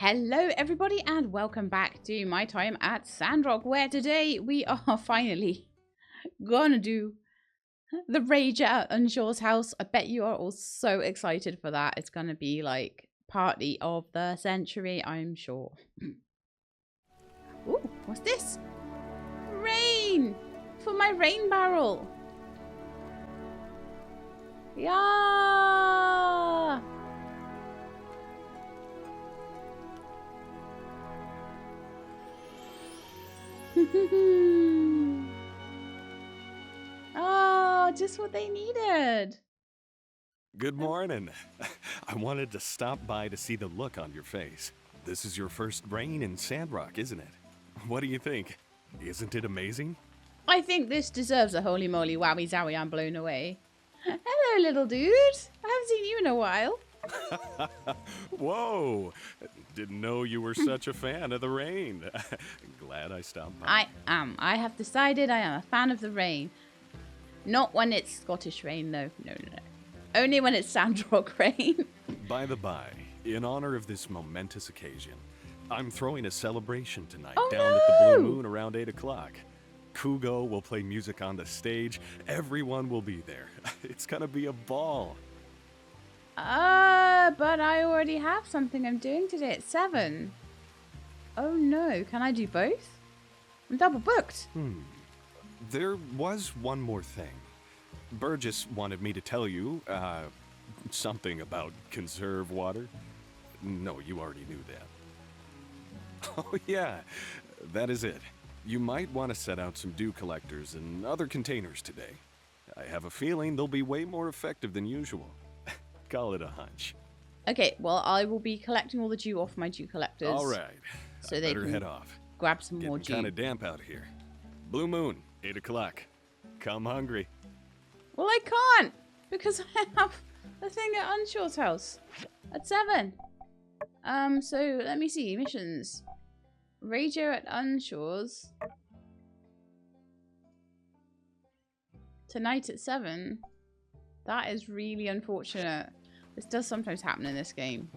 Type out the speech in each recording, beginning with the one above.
Hello everybody and welcome back to my time at Sandrock, where today we are finally gonna do the rage at Unsur's house. I bet you are all so excited for that. It's gonna be like party of the century, I'm sure. Ooh, what's this? Rain! For my rain barrel! Yeah! Oh, just what they needed. Good morning. I wanted to stop by to see the look on your face. This is your first rain in Sandrock, isn't it? What do you think? Isn't it amazing? I think this deserves a holy moly wowie zowie, I'm blown away. Hello, little dude. I haven't seen you in a while. Whoa! Didn't know you were such a fan of the rain. Glad I stopped by. I am. I have decided I am a fan of the rain. Not when it's Scottish rain, though. No. Only when it's Sandrock rain. By the by, in honor of this momentous occasion, I'm throwing a celebration tonight Oh, down at the Blue no! Moon around 8 o'clock. Kugo will play music on the stage. Everyone will be there. It's gonna be a ball. But I already have something I'm doing today at 7. Oh no, can I do both? I'm double booked. There was one more thing. Burgess wanted me to tell you, something about conserve water. No, you already knew that. Oh yeah, that is it. You might want to set out some dew collectors and other containers today. I have a feeling they'll be way more effective than usual. Call it a hunch. Okay, well, I will be collecting all the dew off my dew collectors. All right, So I they better can head off. grab some more Getting dew. kind of damp out here. Blue Moon, 8 o'clock. Come hungry. Well, I can't because I have a thing at Unsur's house at 7. So let me see missions. Radio at Unsur's tonight at 7. That is really unfortunate. This does sometimes happen in this game.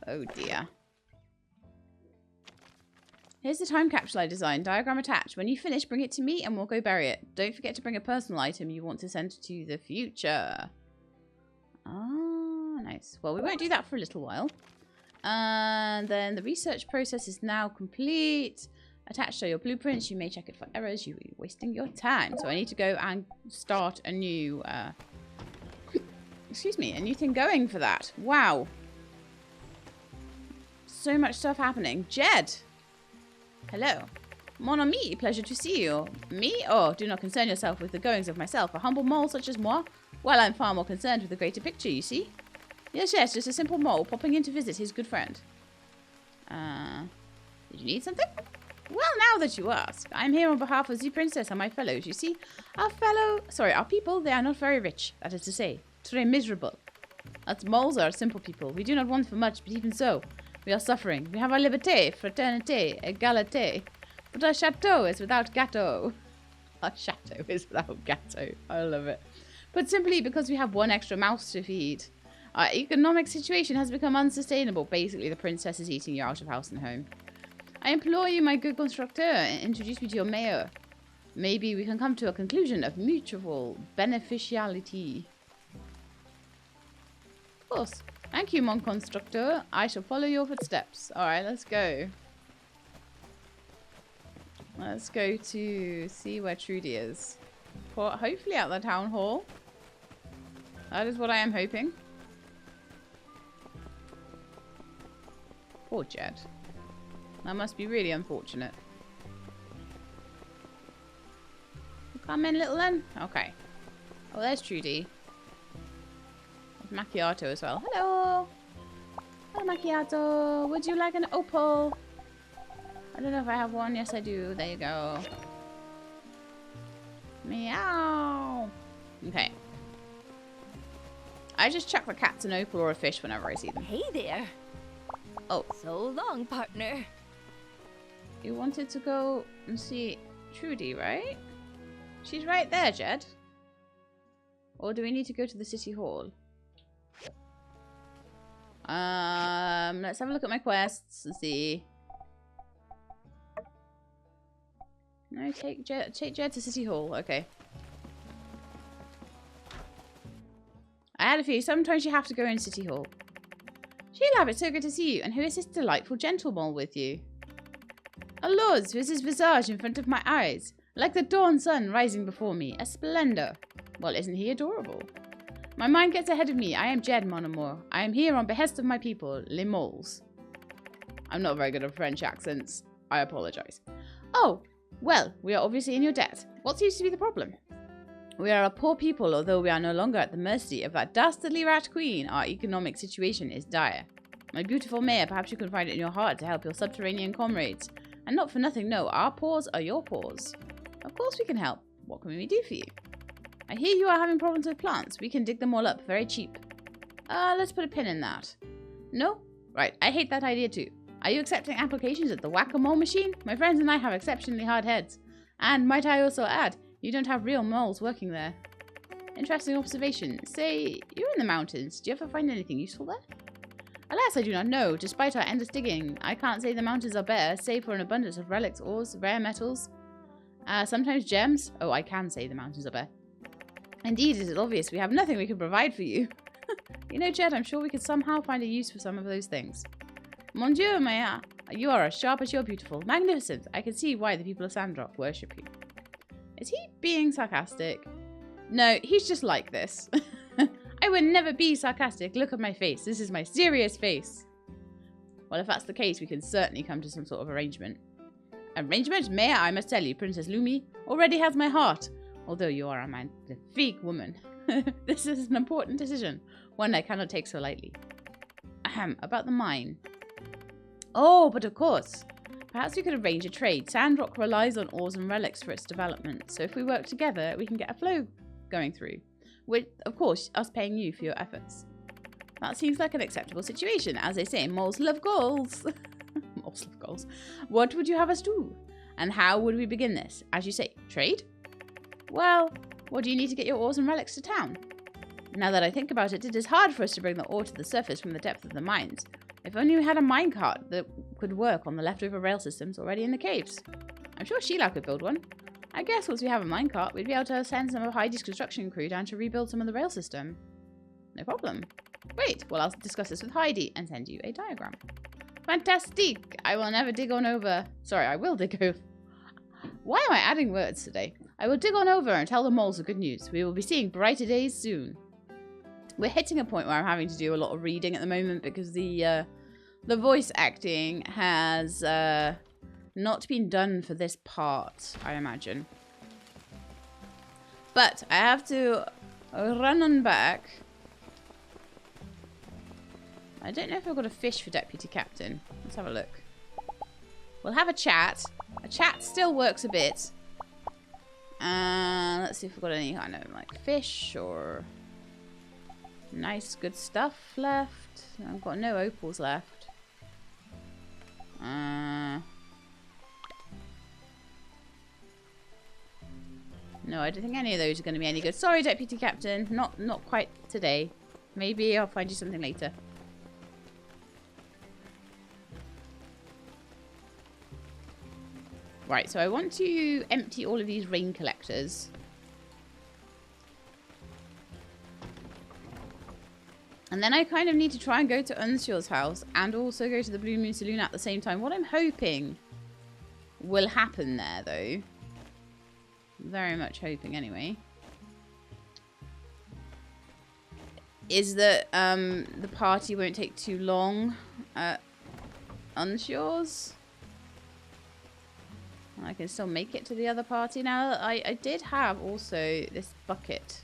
Oh dear. Here's the time capsule I designed. Diagram attached. When you finish, bring it to me and we'll go bury it. Don't forget to bring a personal item you want to send to the future. Ah, nice. Well, we won't do that for a little while. And then the research process is now complete. Attached are your blueprints. You may check it for errors. You're wasting your time. So I need to go and start a new, excuse me, a new thing going for that. Wow. So much stuff happening. Jed. Hello. Mon ami, pleasure to see you. Me? Oh, do not concern yourself with the goings of myself. A humble mole such as moi? Well, I'm far more concerned with the greater picture, you see. Yes, just a simple mole popping in to visit his good friend. Did you need something? Well, now that you ask, I'm here on behalf of the princess and my fellows, you see. Our people, they are not very rich, that is to say, très miserable. Us moles are simple people. We do not want for much, but even so, we are suffering. We have our liberté, fraternité, égalité. But our chateau is without gâteau. Our chateau is without gâteau. I love it. But simply because we have one extra mouse to feed. Our economic situation has become unsustainable. Basically, the princess is eating you out of house and home. I implore you, my good constructor, introduce me to your mayor. Maybe we can come to a conclusion of mutual beneficiality. Of course. Thank you, mon constructor. I shall follow your footsteps. Alright, let's go. Let's go to see where Trudy is. Hopefully at the town hall. That is what I am hoping. Poor Jed. That must be really unfortunate. Come in, little one. Okay. Oh, there's Trudy. There's Macchiato as well. Hello. Hello, Macchiato. Would you like an opal? I don't know if I have one. Yes, I do. There you go. Meow. Okay. I just chuck the cats an opal or a fish whenever I see them. Hey there. Oh. So long, partner. You wanted to go and see Trudy, right? She's right there, Jed. Or do we need to go to the city hall? let's have a look at my quests and see. No, take Jed to City Hall. Okay. I had a few. Sometimes you have to go in City Hall. Sheila, it's so good to see you. And who is this delightful gentleman with you? A lord with his visage in front of my eyes, like the dawn sun rising before me. A splendor. Well, isn't he adorable? My mind gets ahead of me. I am Jed, mon amour. I am here on behest of my people, les moles. I'm not very good at French accents. I apologize. Oh, well, we are obviously in your debt. What seems to be the problem? We are a poor people, although we are no longer at the mercy of that dastardly rat queen. Our economic situation is dire. My beautiful mayor, perhaps you can find it in your heart to help your subterranean comrades. And not for nothing, no, our paws are your paws. Of course we can help. What can we do for you? I hear you are having problems with plants. We can dig them all up very cheap. Let's put a pin in that. No? Right, I hate that idea too. Are you accepting applications at the whack-a-mole machine? My friends and I have exceptionally hard heads. And might I also add, you don't have real moles working there. Interesting observation. Say, you're in the mountains. Do you ever find anything useful there? Alas, I do not know. Despite our endless digging, I can't say the mountains are bare, save for an abundance of relics, ores, rare metals. Sometimes gems. Oh, I can say the mountains are bare. Indeed, it is obvious we have nothing we can provide for you. You know, Jed, I'm sure we could somehow find a use for some of those things. Mon Dieu, Maya, you are as sharp as you're beautiful. Magnificent. I can see why the people of Sandrock worship you. Is he being sarcastic? No, he's just like this. I would never be sarcastic. Look at my face. This is my serious face. Well, if that's the case, we can certainly come to some sort of arrangement. Arrangement? Mayor, I must tell you, Princess Lumi already has my heart. Although you are a magnifique woman. This is an important decision. One I cannot take so lightly. Ahem, about the mine. Oh, but of course. Perhaps we could arrange a trade. Sandrock relies on ores and relics for its development. So if we work together, we can get a flow going through. With, of course, us paying you for your efforts. That seems like an acceptable situation. As they say, moles love goals. Moles love goals. What would you have us do? And how would we begin this? As you say, trade? Well, what do you need to get your ores and relics to town? Now that I think about it, it is hard for us to bring the ore to the surface from the depth of the mines. If only we had a minecart that could work on the leftover rail systems already in the caves. I'm sure Sheila could build one. I guess once we have a minecart, we'd be able to send some of Heidi's construction crew down to rebuild some of the rail system. No problem. Great. Well, I'll discuss this with Heidi and send you a diagram. Fantastic. I will never dig on over. Sorry, I will dig over. Why am I adding words today? I will dig on over and tell the moles the good news. We will be seeing brighter days soon. We're hitting a point where I'm having to do a lot of reading at the moment because the voice acting has not been done for this part, I imagine. But I have to run on back. I don't know if I've got a fish for Deputy Captain. Let's have a look. We'll have a chat. A chat still works a bit. Let's see if we've got any, I don't know, like fish or nice good stuff left. I've got no opals left. No, I don't think any of those are going to be any good. Sorry, Deputy Captain. Not quite today. Maybe I'll find you something later. Right, so I want to empty all of these rain collectors. And then I kind of need to try and go to Unsur's house and also go to the Blue Moon Saloon at the same time. What I'm hoping will happen there, though, very much hoping anyway, is that the party won't take too long at Unsur's. I can still make it to the other party now. I did have also this bucket.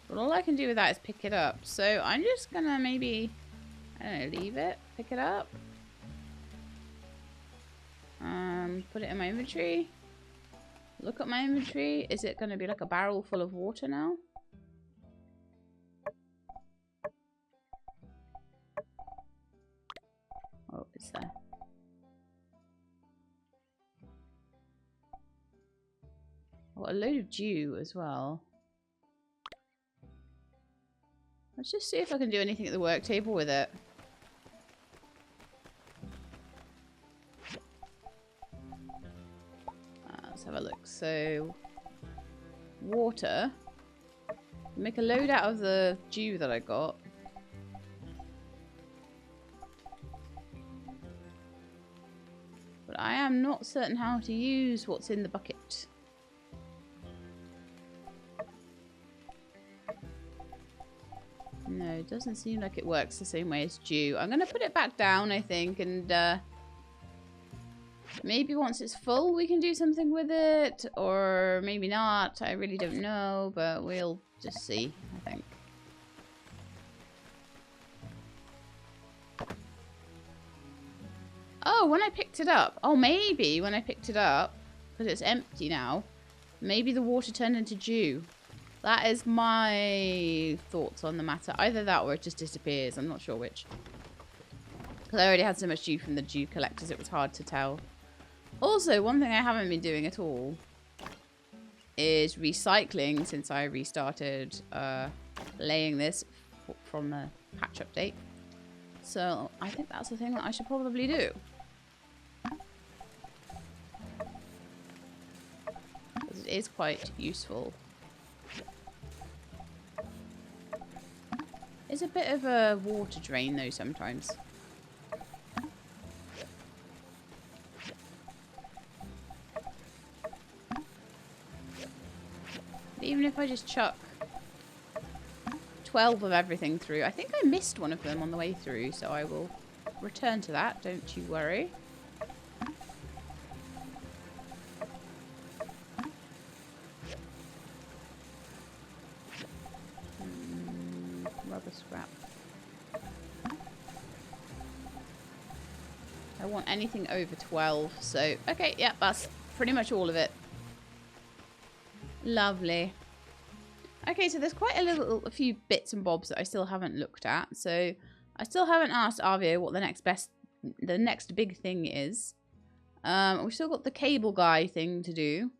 But all I can do with that is pick it up. So I'm just gonna maybe, I don't know, leave it, pick it up. Put it in my inventory. Look at my inventory. Is it gonna be like a barrel full of water now? Oh, it's there. Oh, a load of dew as well. Let's just see if I can do anything at the work table with it. Let's have a look. So, water. Make a load out of the dew that I got. But I am not certain how to use what's in the bucket. No, it doesn't seem like it works the same way as dew. I'm going to put it back down, I think, and maybe once it's full we can do something with it, or maybe not. I really don't know, but we'll just see, I think. Oh, when I picked it up. Oh, maybe when I picked it up, because it's empty now, maybe the water turned into dew. That is my thoughts on the matter. Either that or it just disappears. I'm not sure which. Because I already had so much dew from the dew collectors, it was hard to tell. Also, one thing I haven't been doing at all is recycling since I restarted laying this from the patch update. So I think that's the thing that I should probably do. Because it is quite useful. It's a bit of a water drain though sometimes. But even if I just chuck 12 of everything through, I think I missed one of them on the way through, so I will return to that, don't you worry. Rubber scrap. I want anything over 12, so okay, yeah, that's pretty much all of it. Lovely. Okay, so there's quite a few bits and bobs that I still haven't looked at. So I still haven't asked Arvio what the next big thing is. We've still got the cable guy thing to do.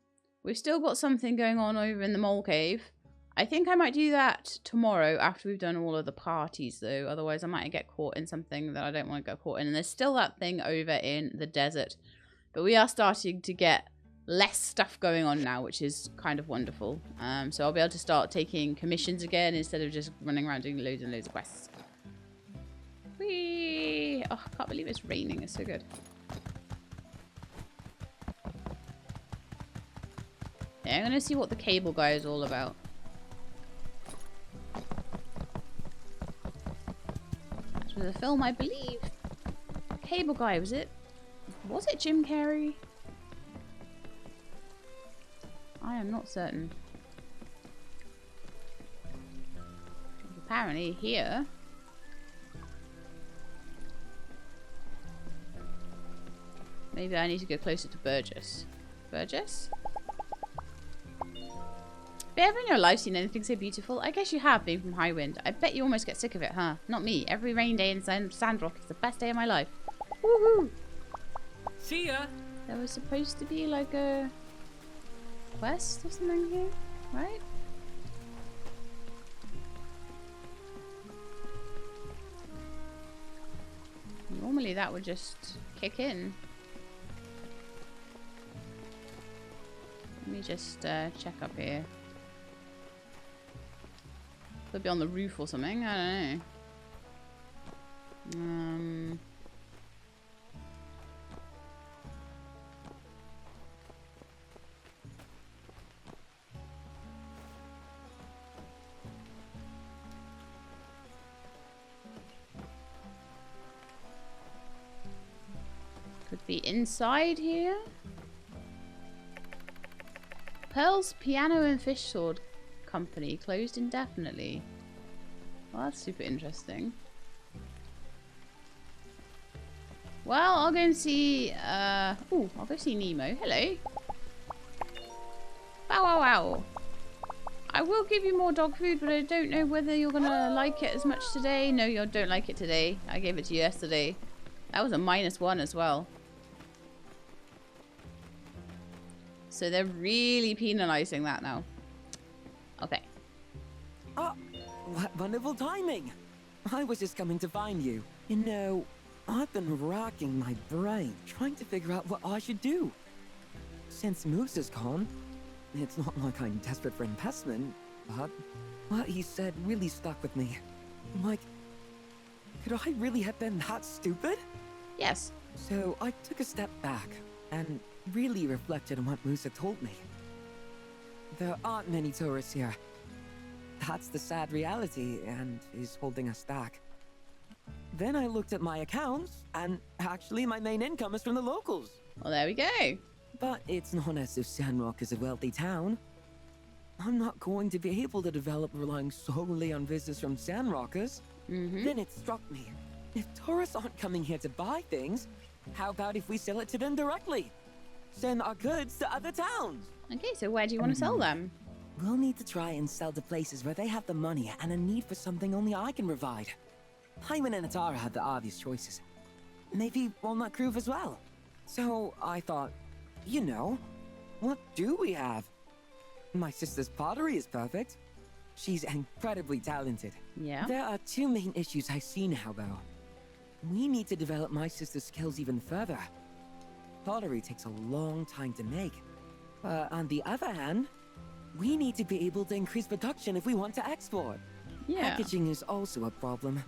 We've still got something going on over in the mole cave. I think I might do that tomorrow after we've done all of the parties though. Otherwise I might get caught in something that I don't want to get caught in. And there's still that thing over in the desert. But we are starting to get less stuff going on now, which is kind of wonderful. So I'll be able to start taking commissions again instead of just running around doing loads and loads of quests. Whee! Oh, I can't believe it's raining. It's so good. Yeah, I'm going to see what the cable guy is all about. That was a film, I believe. Cable guy, was it? Was it Jim Carrey? I am not certain. Apparently here. Maybe I need to go closer to Burgess. Burgess? Have you ever in your life seen anything so beautiful? I guess you have, being from Highwind. I bet you almost get sick of it, huh? Not me. Every rain day in Sandrock is the best day of my life. Woohoo! See ya! There was supposed to be like a quest or something here, right? Normally that would just kick in. Let me just check up here. Could be on the roof or something, I don't know. Could be inside here. Pearl's Piano and Fish Sword Company closed indefinitely. Well, that's super interesting. Well, I'll go and see. Ooh, I'll go see Nemo. Hello. Bow wow wow. I will give you more dog food, but I don't know whether you're gonna like it as much today. No, you don't like it today. I gave it to you yesterday. That was a -1 as well. So they're really penalizing that now. Okay. What wonderful timing! I was just coming to find you. You know, I've been racking my brain trying to figure out what I should do. Since Moose is gone, it's not like I'm desperate for investment, but what he said really stuck with me. Like, could I really have been that stupid? Yes. So I took a step back and really reflected on what Moose had told me. There aren't many tourists here. That's the sad reality and is holding us back. Then I looked at my accounts, and actually my main income is from the locals. Well, there we go. But it's not as if Sandrock is a wealthy town. I'm not going to be able to develop relying solely on business from Sandrockers. Then it struck me. If tourists aren't coming here to buy things, how about if we sell it to them directly? Send our goods to other towns. Okay, so where do you want to sell them? We'll need to try and sell to places where they have the money and a need for something only I can provide. Hyman and Atara have the obvious choices. Maybe Walnut Grove as well. So I thought, you know, what do we have? My sister's pottery is perfect. She's incredibly talented. Yeah. There are two main issues I see now, though. We need to develop my sister's skills even further. Pottery takes a long time to make. On the other hand, we need to be able to increase production if we want to export. Yeah. Packaging is also a problem.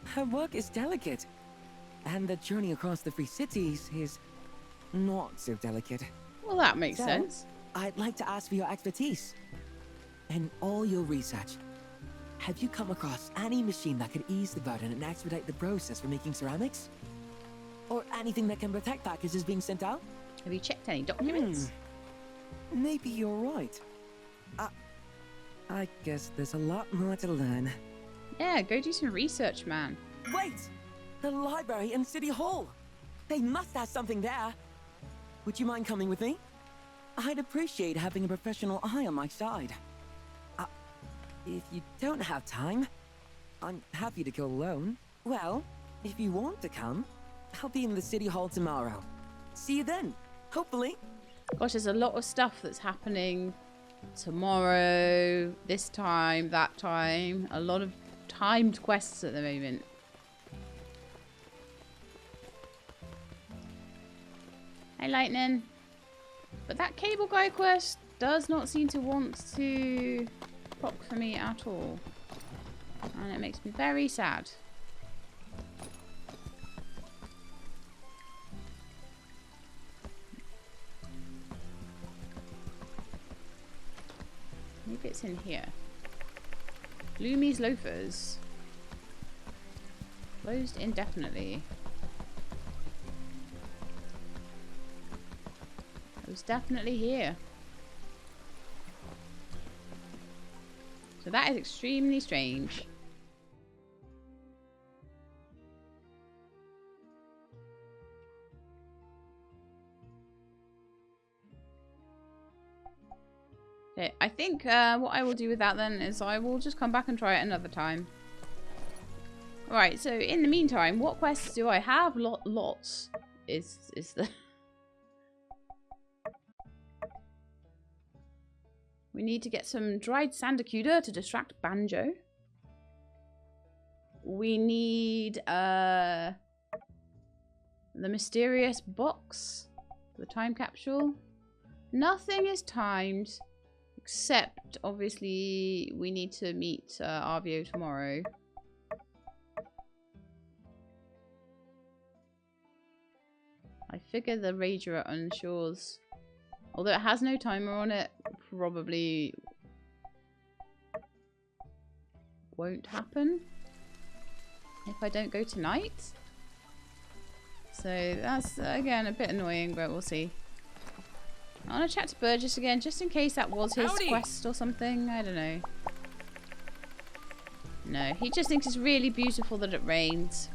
Her work is delicate, and the journey across the 3 cities is not so delicate. Well, that makes So, sense. I'd like to ask for your expertise. In all your research, have you come across any machine that could ease the burden and expedite the process for making ceramics? Or anything that can protect packages being sent out? Have you checked any documents? Maybe you're right. I guess there's a lot more to learn. Yeah, go do some research, man. Wait! The library and City Hall! They must have something there! Would you mind coming with me? I'd appreciate having a professional eye on my side. If you don't have time, I'm happy to go alone. Well, if you want to come, I'll be in the City Hall tomorrow. See you then, hopefully. Gosh, there's a lot of stuff that's happening tomorrow, this time, that time. A lot of timed quests at the moment. Hey, Lightning. But that cable guy quest does not seem to want to proc for me at all. And it makes me very sad. Maybe it's in here. Bloomy's Loafers. Closed indefinitely. It was definitely here. So that is extremely strange. Okay, I think what I will do with that then is I will just come back and try it another time. Alright, so in the meantime, what quests do I have? Lots is the... We need to get some dried sandacuda to distract Banjo. We need the mysterious box, the time capsule. Nothing is timed, except obviously we need to meet Arvio tomorrow. I figure the Rager at Unsur's, although it has no timer on it, probably won't happen if I don't go tonight. So that's, again, a bit annoying, but we'll see. I want to chat to Burgess again, just in case that was his quest or something. I don't know. No, he just thinks it's really beautiful that it rains.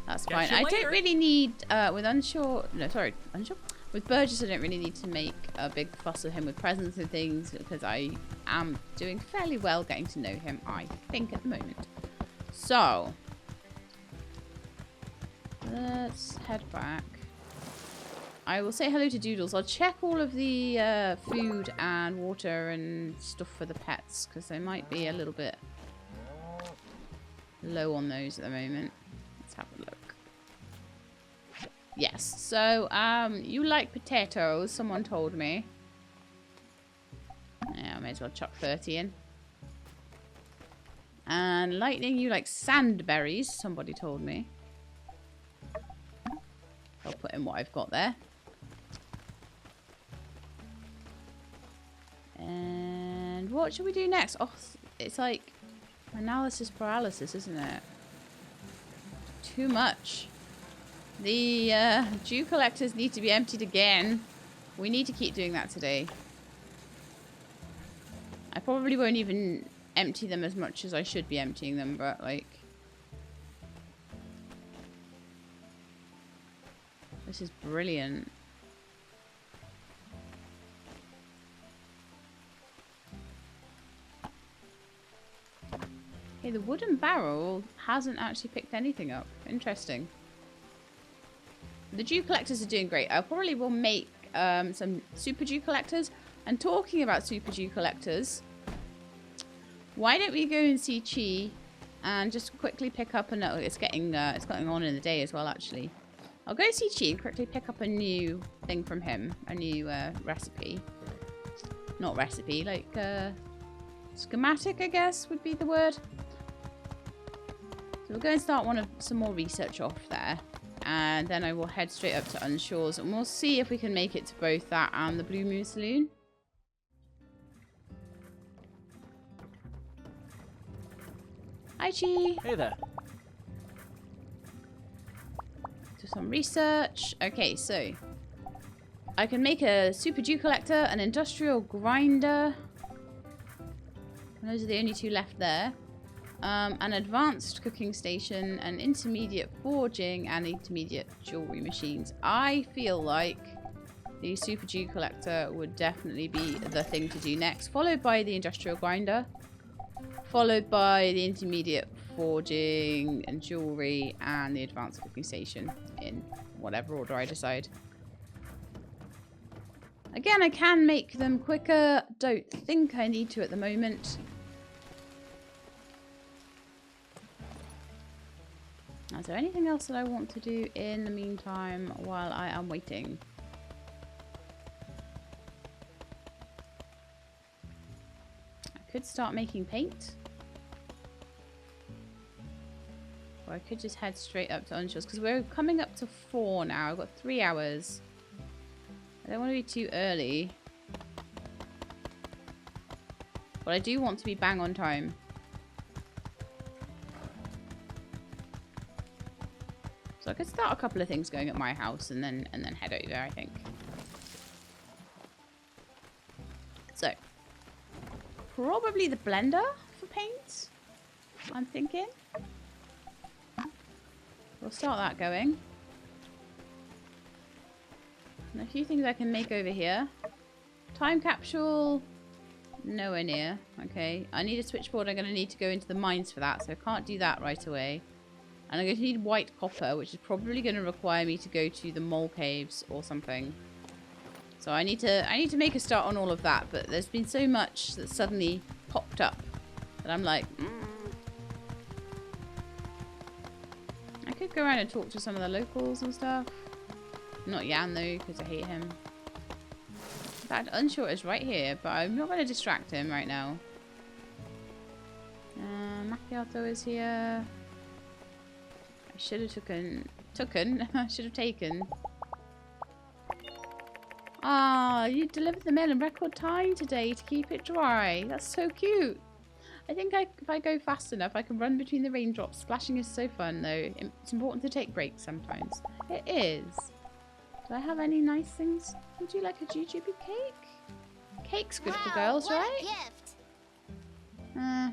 That's fine. I don't really need, with Unsur, no, sorry, Unsur? With Burgess, I don't really need to make a big fuss of him with presents and things, because I am doing fairly well getting to know him, I think, at the moment. So, let's head back. I will say hello to Doodles. I'll check all of the food and water and stuff for the pets, because they might be a little bit low on those at the moment. Let's have a look. Yes, so, you like potatoes, someone told me. Yeah, I may as well chuck 30 in. And lightning, you like sandberries, somebody told me. I'll put in what I've got there. And what should we do next? Oh, it's like analysis paralysis, isn't it? Too much. The dew collectors need to be emptied again. We need to keep doing that today. I probably won't even empty them as much as I should be emptying them, but like... This is brilliant. Okay, the wooden barrel hasn't actually picked anything up. Interesting. The dew collectors are doing great. I probably will make some super dew collectors. And talking about super dew collectors, why don't we go and see Chi and just quickly pick up another... It's getting on in the day as well, actually. I'll go see Chi and quickly pick up a new thing from him. A new recipe. Not recipe, like schematic, I guess, would be the word. So we'll go and start some more research off there. And then I will head straight up to Unsur's and we'll see if we can make it to both that and the Blue Moon Saloon. Hi, Chi. Hey there. Do some research. Okay, so I can make a super dew collector, an industrial grinder. And those are the only two left there. An advanced cooking station, an intermediate forging, and intermediate jewelry machines. I feel like the super dew collector would definitely be the thing to do next, followed by the industrial grinder, followed by the intermediate forging and jewelry, and the advanced cooking station in whatever order I decide. Again, I can make them quicker. Don't think I need to at the moment. Is there anything else that I want to do in the meantime while I am waiting? I could start making paint. Or I could just head straight up to Unsur's because we're coming up to 4 now. I've got 3 hours. I don't want to be too early. But I do want to be bang on time. So I could start a couple of things going at my house and then head over, I think. So probably the blender for paint, I'm thinking. We'll start that going. And a few things I can make over here. Time capsule, nowhere near. Okay, I need a switchboard. I'm going to need to go into the mines for that, so I can't do that right away. And I'm going to need white copper, which is probably going to require me to go to the mole caves or something. So I need to make a start on all of that, but there's been so much that suddenly popped up that I'm like, I could go around and talk to some of the locals and stuff. Not Jan though, because I hate him. In fact, Unsur is right here, but I'm not going to distract him right now. Macchiato is here. I should have should have taken. Ah, you delivered the mail in record time today to keep it dry. That's so cute. I think if I go fast enough, I can run between the raindrops. Splashing is so fun, though. It's important to take breaks sometimes. It is. Do I have any nice things? Would you like a jujube cake? Cake's good for girls, what right? A gift.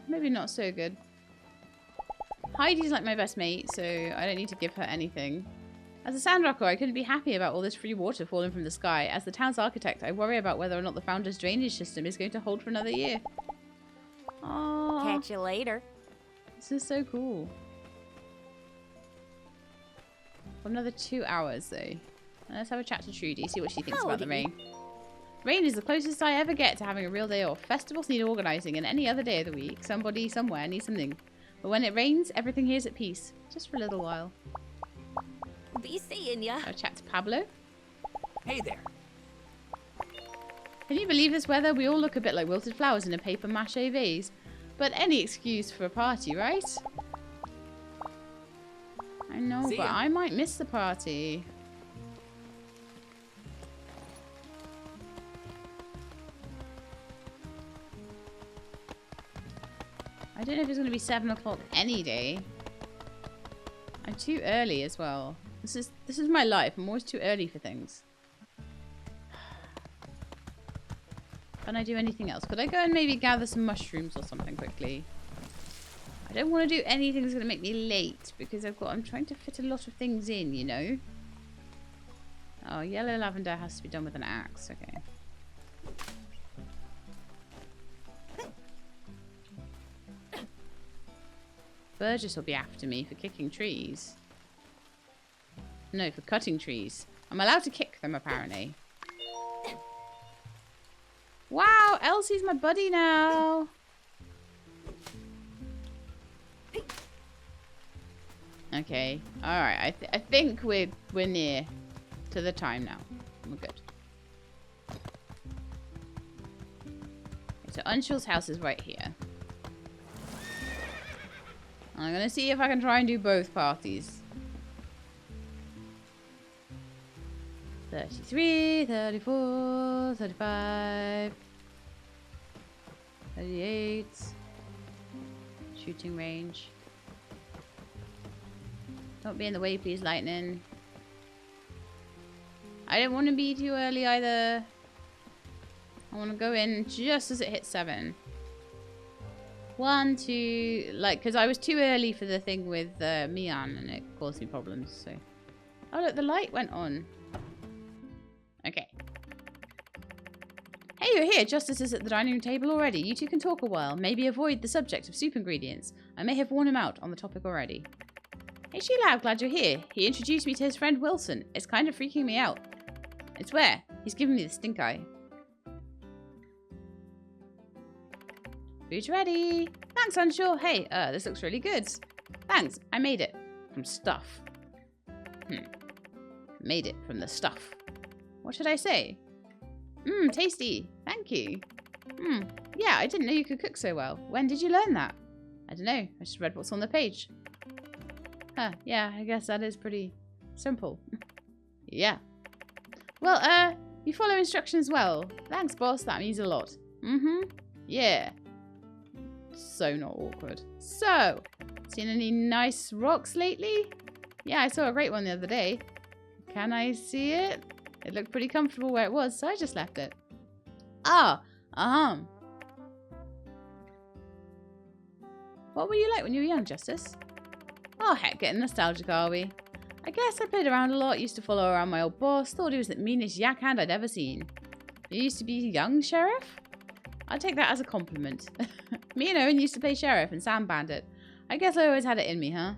Maybe not so good. Heidi's like my best mate, so I don't need to give her anything. As a Sandrocker, I couldn't be happy about all this free water falling from the sky. As the town's architect, I worry about whether or not the Founder's drainage system is going to hold for another year. Aww. Catch you later. This is so cool. For another 2 hours, though. Let's have a chat to Trudy, see what she thinks about the rain. Rain is the closest I ever get to having a real day off. Festivals need organising, and any other day of the week, somebody somewhere needs something. But when it rains, everything here's at peace. Just for a little while. Be seeing ya. I'll chat to Pablo. Hey there. Can you believe this weather? We all look a bit like wilted flowers in a paper mache vase. But any excuse for a party, right? I know, See but ya. I might miss the party. I don't know if it's going to be 7 o'clock any day. I'm too early as well. This is my life. I'm always too early for things. Can I do anything else? Could I go and maybe gather some mushrooms or something quickly? I don't want to do anything that's going to make me late because I'm trying to fit a lot of things in, you know? Oh, yellow lavender has to be done with an axe. Okay. Burgess will be after me for kicking trees. No, for cutting trees. I'm allowed to kick them, apparently. Wow, Elsie's my buddy now. Okay, alright. I think we're near to the time now. We're good. Okay, so Unsur's house is right here. I'm gonna see if I can try and do both parties. 33, 34, 35, 38. Shooting range. Don't be in the way, please, lightning. I don't want to be too early either. I want to go in just as it hits 7. 1, 2, like, because I was too early for the thing with Mian and it caused me problems, so. Oh, look, the light went on. Okay. Hey, you're here. Justice is at the dining room table already. You two can talk a while. Maybe avoid the subject of soup ingredients. I may have worn him out on the topic already. Hey, Sheila, I'm glad you're here. He introduced me to his friend Wilson. It's kind of freaking me out. I swear, he's giving me the stink eye. Food's ready. Thanks, Unsur. Hey, this looks really good. Thanks, I made it. From stuff. Made it from the stuff. What should I say? Tasty. Thank you. Yeah, I didn't know you could cook so well. When did you learn that? I don't know. I just read what's on the page. Huh, yeah, I guess that is pretty simple. Yeah. Well, you follow instructions well. Thanks, boss. That means a lot. Yeah. So not awkward. So, seen any nice rocks lately? Yeah, I saw a great one the other day. Can I see it? It looked pretty comfortable where it was, so I just left it. Ah, What were you like when you were young, Justice? Oh, heck, getting nostalgic, are we? I guess I played around a lot, used to follow around my old boss, thought he was the meanest yackhand I'd ever seen. You used to be young, Sheriff? I'd take that as a compliment. Me and Owen used to play Sheriff and Sam Bandit. I guess I always had it in me, huh?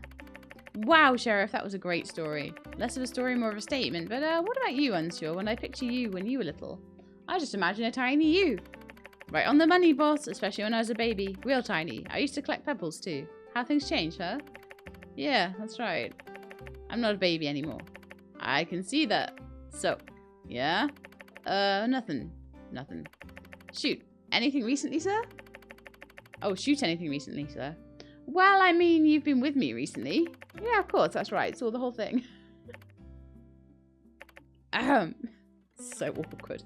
Wow, Sheriff, that was a great story. Less of a story, more of a statement. But what about you, Unsur, when I picture you when you were little? I just imagine a tiny you. Right on the money, boss, especially when I was a baby. Real tiny. I used to collect pebbles too. How things change, huh? Yeah, that's right. I'm not a baby anymore. I can see that. So, yeah? Nothing. Nothing. Shoot. Anything recently, sir? Oh, shoot anything recently, sir. Well, I mean, you've been with me recently. Yeah, of course, that's right. Saw the whole thing. So awkward.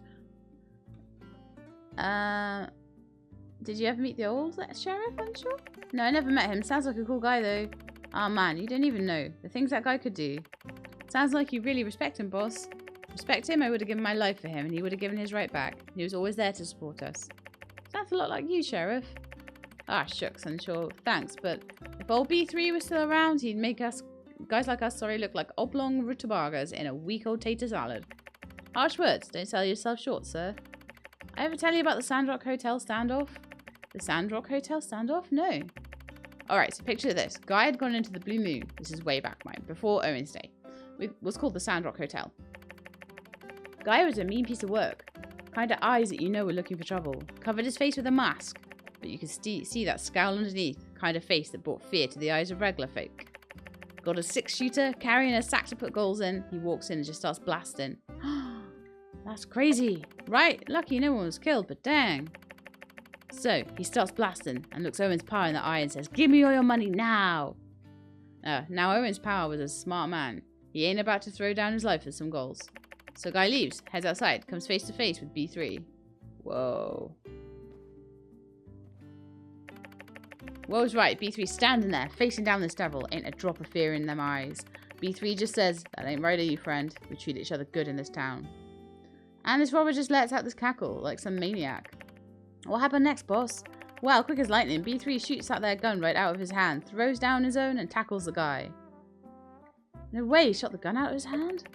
Did you ever meet the old sheriff, Unsur? No, I never met him. Sounds like a cool guy, though. Oh, man, you don't even know. The things that guy could do. Sounds like you really respect him, boss. Respect him, I would have given my life for him, and he would have given his right back. He was always there to support us. Sounds a lot like you, Sheriff. Ah, shucks, Unsur. Thanks, but if old B3 was still around, he'd make us, guys like us, look like oblong rutabagas in a week-old tater salad. Harsh words. Don't sell yourself short, sir. I ever tell you about the Sandrock Hotel standoff? The Sandrock Hotel standoff? No. Alright, so picture this. Guy had gone into the Blue Moon. This is way back, mine, before Owen's day. It was called the Sandrock Hotel. Guy was a mean piece of work. Kind of eyes that you know were looking for trouble. Covered his face with a mask, but you could see that scowl underneath. kind of face that brought fear to the eyes of regular folk. Got a 6-shooter, carrying a sack to put goals in. He walks in and just starts blasting. That's crazy. Right, lucky no one was killed, but dang. So, he starts blasting and looks Owen's power in the eye and says, "Give me all your money now." Now Owen's power was a smart man. He ain't about to throw down his life for some goals. So Guy leaves, heads outside, comes face to face with B3. Whoa. Whoa's right, B3 standing there, facing down this devil, ain't a drop of fear in them eyes. B3 just says, "That ain't right of you, friend. We treat each other good in this town." And this robber just lets out this cackle, like some maniac. What happened next, boss? Well, quick as lightning, B3 shoots out their gun right out of his hand, throws down his own, and tackles the guy. No way, he shot the gun out of his hand?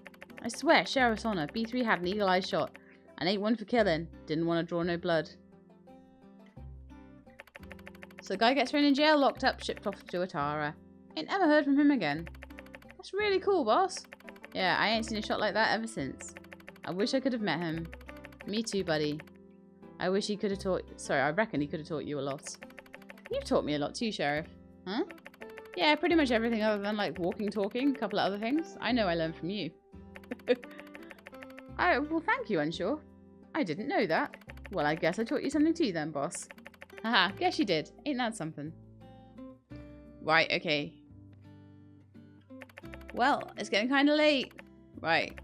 I swear, Sheriff's Honor, B3 had an eagle-eye shot, and ain't one for killing. Didn't want to draw no blood. So the guy gets thrown in jail, locked up, shipped off to Atara. Ain't ever heard from him again. That's really cool, boss. Yeah, I ain't seen a shot like that ever since. I wish I could have met him. Me too, buddy. I wish he could have taught... Sorry, I reckon he could have taught you a lot. You've taught me a lot too, Sheriff. Huh? Yeah, pretty much everything other than, like, walking, talking, a couple of other things. I know I learned from you. Well, thank you, Unsur. I didn't know that. Well, I guess I taught you something too then, boss. Haha, guess you did. Ain't that something? Right, okay. Well, it's getting kind of late. Right.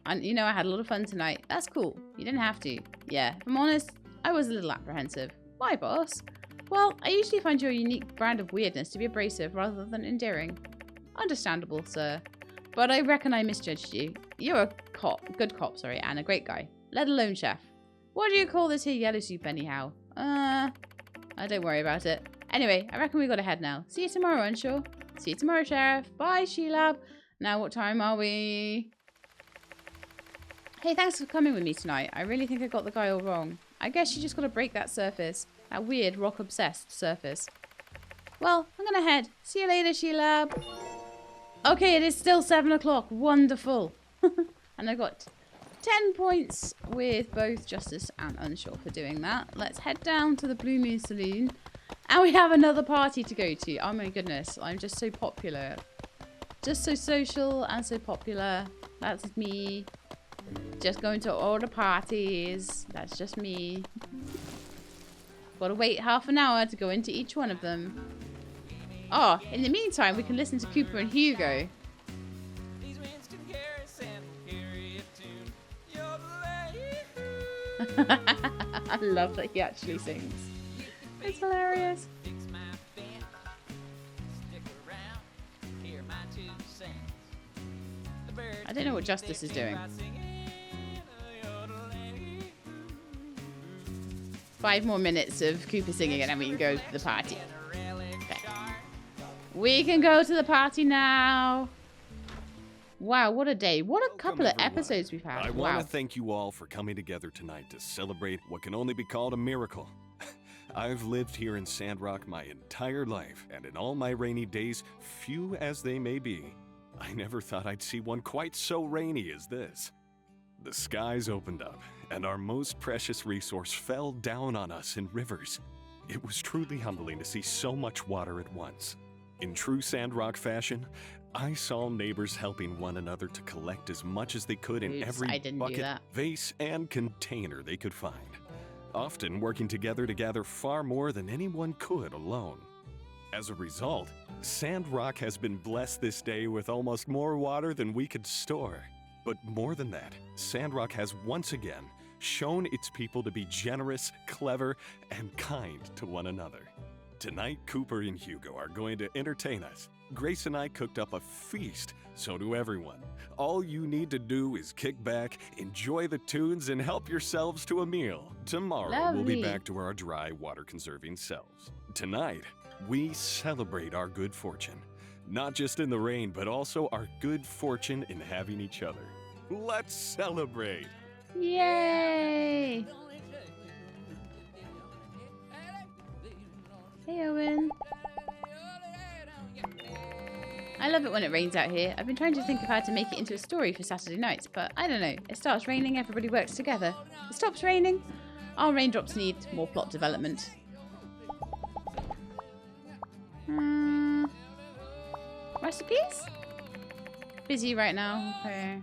And you know, I had a lot of fun tonight. That's cool. You didn't have to. Yeah, if I'm honest, I was a little apprehensive. Why, boss? Well, I usually find your unique brand of weirdness to be abrasive rather than endearing. Understandable, sir. But I reckon I misjudged you. You're a good cop, and a great guy. Let alone chef. What do you call this here yellow soup anyhow? Don't worry about it. Anyway, I reckon we gotta head now. See you tomorrow, Unsur. See you tomorrow, Sheriff. Bye, Sheila. Now what time are we? Hey, thanks for coming with me tonight. I really think I got the guy all wrong. I guess you just gotta break that surface. That weird, rock-obsessed surface. Well, I'm gonna head. See you later, Sheila. Okay, it is still 7 o'clock. Wonderful. And I got 10 points with both Justice and Unsur for doing that. Let's head down to the Moon Saloon. And we have another party to go to. Oh my goodness, I'm just so popular. Just so social and so popular. That's me. Just going to all the parties. That's just me. Gotta wait half an hour to go into each one of them. Oh, in the meantime, we can listen to Cooper and Hugo. I love that he actually sings. It's hilarious. I don't know what Justice is doing. 5 more minutes of Cooper singing and then we can go to the party. Okay. We can go to the party now. Wow, what a day. What a couple of episodes we've had. I want to thank you all for coming together tonight to celebrate what can only be called a miracle. I've lived here in Sandrock my entire life, and in all my rainy days, few as they may be, I never thought I'd see one quite so rainy as this. The skies opened up, and our most precious resource fell down on us in rivers. It was truly humbling to see so much water at once. In true Sandrock fashion, I saw neighbors helping one another to collect as much as they could in every bucket, vase, and container they could find, often working together to gather far more than anyone could alone. As a result, Sandrock has been blessed this day with almost more water than we could store. But more than that, Sandrock has once again shown its people to be generous, clever, and kind to one another. Tonight, Cooper and Hugo are going to entertain us. Grace and I cooked up a feast, so do everyone. All you need to do is kick back, enjoy the tunes, and help yourselves to a meal. Tomorrow, we'll be back to our dry, water-conserving selves. Tonight, we celebrate our good fortune. Not just in the rain, but also our good fortune in having each other. Let's celebrate! Yay! Hey, Owen. I love it when it rains out here. I've been trying to think of how to make it into a story for Saturday nights, but I don't know. It starts raining, everybody works together. It stops raining. Our raindrops need more plot development. Recipes? Busy right now. Okay.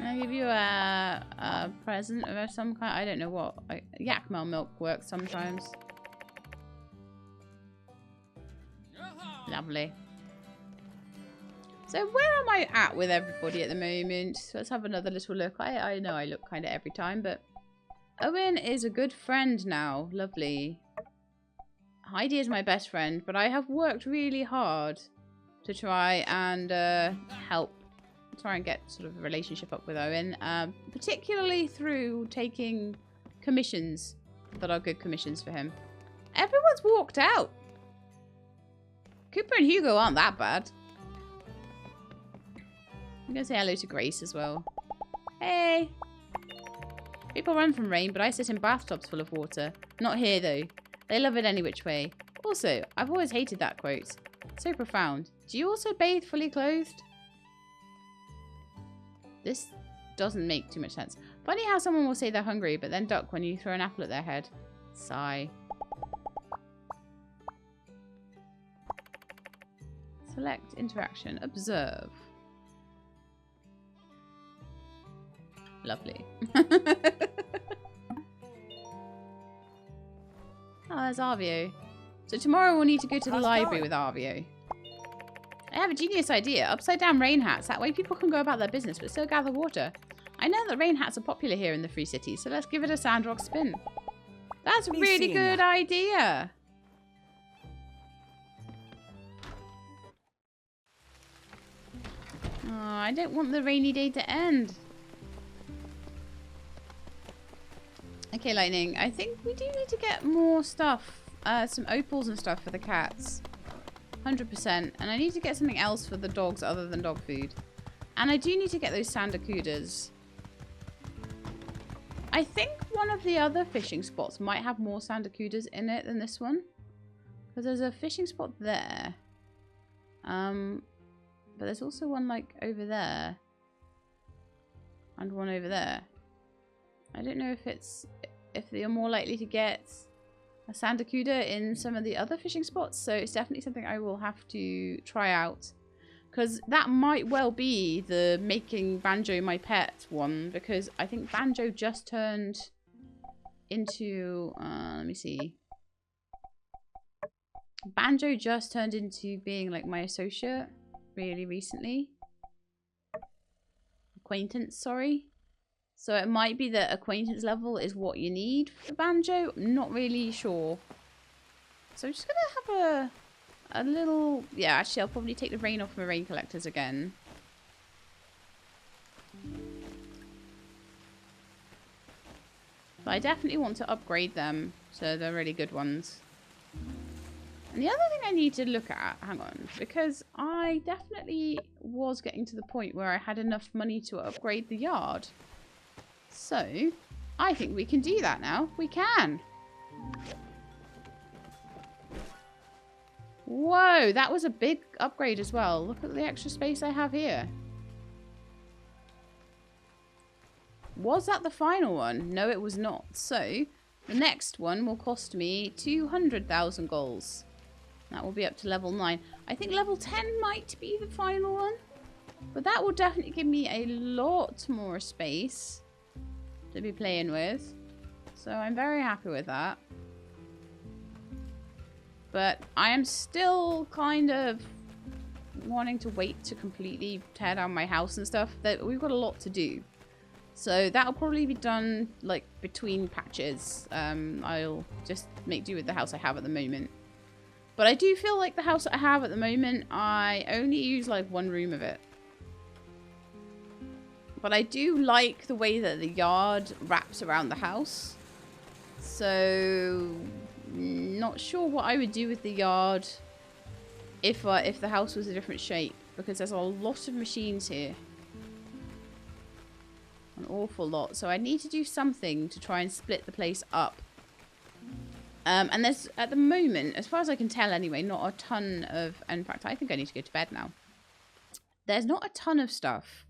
I'll give you a present of some kind. I don't know what. Yakmel milk works sometimes. Lovely. So where am I at with everybody at the moment? Let's have another little look. I know I look kind of every time, but Owen is a good friend now. Lovely. Heidi is my best friend, but I have worked really hard to try and try and get sort of a relationship up with Owen, particularly through taking commissions that are good commissions for him. Everyone's walked out. Cooper and Hugo aren't that bad. I'm going to say hello to Grace as well. Hey! People run from rain, but I sit in bathtubs full of water. Not here, though. They love it any which way. Also, I've always hated that quote. So profound. Do you also bathe fully clothed? This doesn't make too much sense. Funny how someone will say they're hungry, but then duck when you throw an apple at their head. Sigh. Select interaction. Observe. Lovely. Oh, there's Arvio. So tomorrow we'll need to go to the library with Arvio. I have a genius idea. Upside down rain hats. That way people can go about their business but still gather water. I know that rain hats are popular here in the Free City, so let's give it a Sandrock spin. That's a really good idea. Oh, I don't want the rainy day to end. Okay, Lightning. I think we do need to get more stuff. Some opals and stuff for the cats. 100%. And I need to get something else for the dogs other than dog food. And I do need to get those sandakudas. I think one of the other fishing spots might have more sandakudas in it than this one. Because there's a fishing spot there. But there's also one like over there. And one over there. I don't know if you're more likely to get a sandakuda in some of the other fishing spots. So it's definitely something I will have to try out. Because that might well be the making Banjo my pet one. Because I think Banjo just turned into... let me see. Banjo just turned into being like my associate really recently. Acquaintance, sorry. So it might be that acquaintance level is what you need for Banjo. I'm not really sure. So I'm just going to have a little... Yeah, actually I'll probably take the rain off my rain collectors again. But I definitely want to upgrade them. So they're really good ones. And the other thing I need to look at... Hang on. Because I definitely was getting to the point where I had enough money to upgrade the yard. So, I think we can do that now. We can. Whoa, that was a big upgrade as well. Look at the extra space I have here. Was that the final one? No, it was not. So, the next one will cost me 200,000 goals. That will be up to level 9. I think level 10 might be the final one. But that will definitely give me a lot more space to be playing with. So I'm very happy with that. But I am still kind of wanting to wait to completely tear down my house and stuff. We've got a lot to do. So that'll probably be done like between patches. I'll just make do with the house I have at the moment. But I do feel like the house that I have at the moment, I only use like one room of it. But I do like the way that the yard wraps around the house. So, not sure what I would do with the yard if the house was a different shape. Because there's a lot of machines here. An awful lot. So I need to do something to try and split the place up. And there's, at the moment, as far as I can tell anyway, not a ton of... In fact, I think I need to go to bed now. There's not a ton of stuff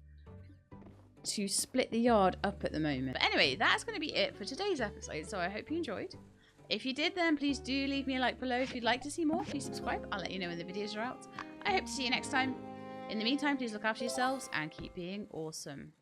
to split the yard up at the moment. But anyway, that's going to be it for today's episode. So I hope you enjoyed. If you did, then please do leave me a like below. If you'd like to see more, please subscribe. I'll let you know when the videos are out. I hope to see you next time. In the meantime, please look after yourselves and keep being awesome.